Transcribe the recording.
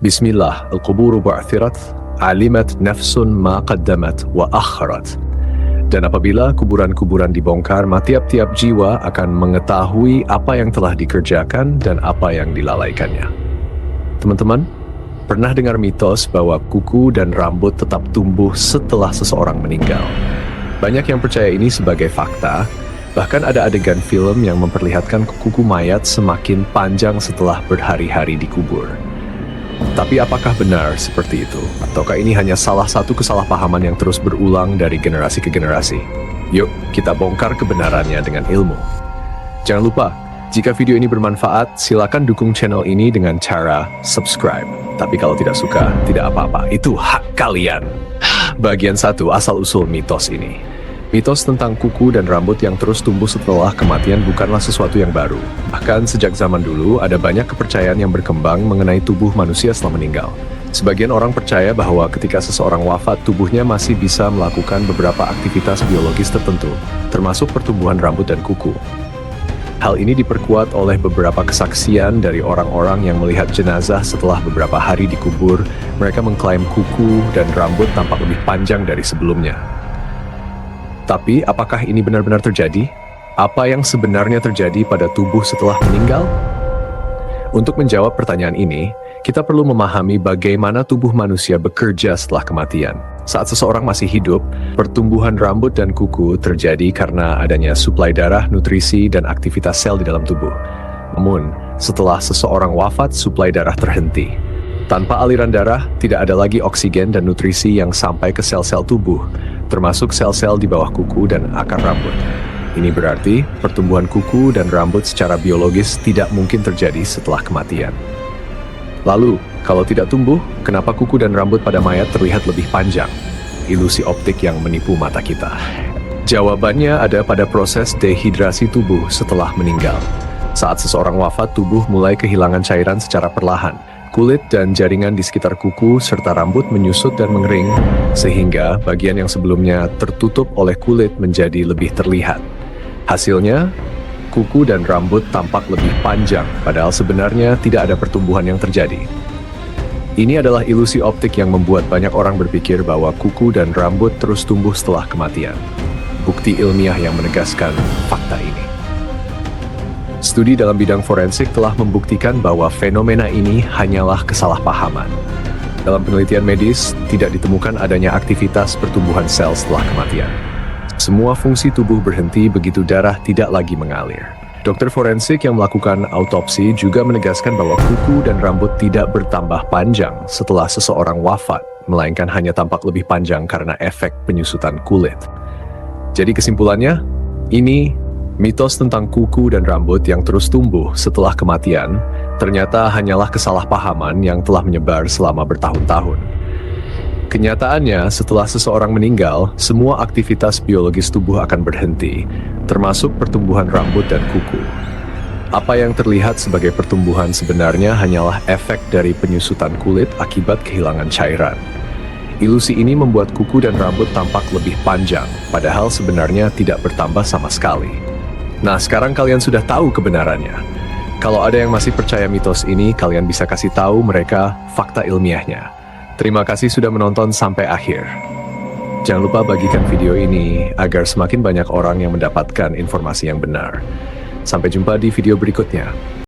Bismillah, al-quburu bu'thirat, alimat nafsun ma qaddamat wa akharat. Dan apabila kuburan-kuburan dibongkar, tiap-tiap jiwa akan mengetahui apa yang telah dikerjakan dan apa yang dilalaikannya. Teman-teman, pernah dengar mitos bahwa kuku dan rambut tetap tumbuh setelah seseorang meninggal? Banyak yang percaya ini sebagai fakta, bahkan ada adegan film yang memperlihatkan kuku mayat semakin panjang setelah berhari-hari dikubur. Tapi apakah benar seperti itu? Ataukah ini hanya salah satu kesalahpahaman yang terus berulang dari generasi ke generasi? Yuk, kita bongkar kebenarannya dengan ilmu. Jangan lupa, jika video ini bermanfaat, silakan dukung channel ini dengan cara subscribe. Tapi kalau tidak suka, tidak apa-apa, itu hak kalian. Bagian 1, asal-usul mitos ini. Mitos tentang kuku dan rambut yang terus tumbuh setelah kematian bukanlah sesuatu yang baru. Bahkan sejak zaman dulu, ada banyak kepercayaan yang berkembang mengenai tubuh manusia setelah meninggal. Sebagian orang percaya bahwa ketika seseorang wafat, tubuhnya masih bisa melakukan beberapa aktivitas biologis tertentu, termasuk pertumbuhan rambut dan kuku. Hal ini diperkuat oleh beberapa kesaksian dari orang-orang yang melihat jenazah setelah beberapa hari dikubur. Mereka mengklaim kuku dan rambut tampak lebih panjang dari sebelumnya. Tapi, apakah ini benar-benar terjadi? Apa yang sebenarnya terjadi pada tubuh setelah meninggal? Untuk menjawab pertanyaan ini, kita perlu memahami bagaimana tubuh manusia bekerja setelah kematian. Saat seseorang masih hidup, pertumbuhan rambut dan kuku terjadi karena adanya suplai darah, nutrisi, dan aktivitas sel di dalam tubuh. Namun, setelah seseorang wafat, suplai darah terhenti. Tanpa aliran darah, tidak ada lagi oksigen dan nutrisi yang sampai ke sel-sel tubuh, termasuk sel-sel di bawah kuku dan akar rambut. Ini berarti pertumbuhan kuku dan rambut secara biologis tidak mungkin terjadi setelah kematian. Lalu, kalau tidak tumbuh, kenapa kuku dan rambut pada mayat terlihat lebih panjang? Ilusi optik yang menipu mata kita. Jawabannya ada pada proses dehidrasi tubuh setelah meninggal. Saat seseorang wafat, tubuh mulai kehilangan cairan secara perlahan. Kulit dan jaringan di sekitar kuku serta rambut menyusut dan mengering, sehingga bagian yang sebelumnya tertutup oleh kulit menjadi lebih terlihat. Hasilnya, kuku dan rambut tampak lebih panjang, padahal sebenarnya tidak ada pertumbuhan yang terjadi. Ini adalah ilusi optik yang membuat banyak orang berpikir bahwa kuku dan rambut terus tumbuh setelah kematian. Bukti ilmiah yang menegaskan fakta ini. Studi dalam bidang forensik telah membuktikan bahwa fenomena ini hanyalah kesalahpahaman. Dalam penelitian medis, tidak ditemukan adanya aktivitas pertumbuhan sel setelah kematian. Semua fungsi tubuh berhenti begitu darah tidak lagi mengalir. Dokter forensik yang melakukan autopsi juga menegaskan bahwa kuku dan rambut tidak bertambah panjang setelah seseorang wafat, melainkan hanya tampak lebih panjang karena efek penyusutan kulit. Jadi kesimpulannya, ini mitos tentang kuku dan rambut yang terus tumbuh setelah kematian ternyata hanyalah kesalahpahaman yang telah menyebar selama bertahun-tahun. Kenyataannya, setelah seseorang meninggal, semua aktivitas biologis tubuh akan berhenti, termasuk pertumbuhan rambut dan kuku. Apa yang terlihat sebagai pertumbuhan sebenarnya hanyalah efek dari penyusutan kulit akibat kehilangan cairan. Ilusi ini membuat kuku dan rambut tampak lebih panjang, padahal sebenarnya tidak bertambah sama sekali. Nah, sekarang kalian sudah tahu kebenarannya. Kalau ada yang masih percaya mitos ini, kalian bisa kasih tahu mereka fakta ilmiahnya. Terima kasih sudah menonton sampai akhir. Jangan lupa bagikan video ini agar semakin banyak orang yang mendapatkan informasi yang benar. Sampai jumpa di video berikutnya.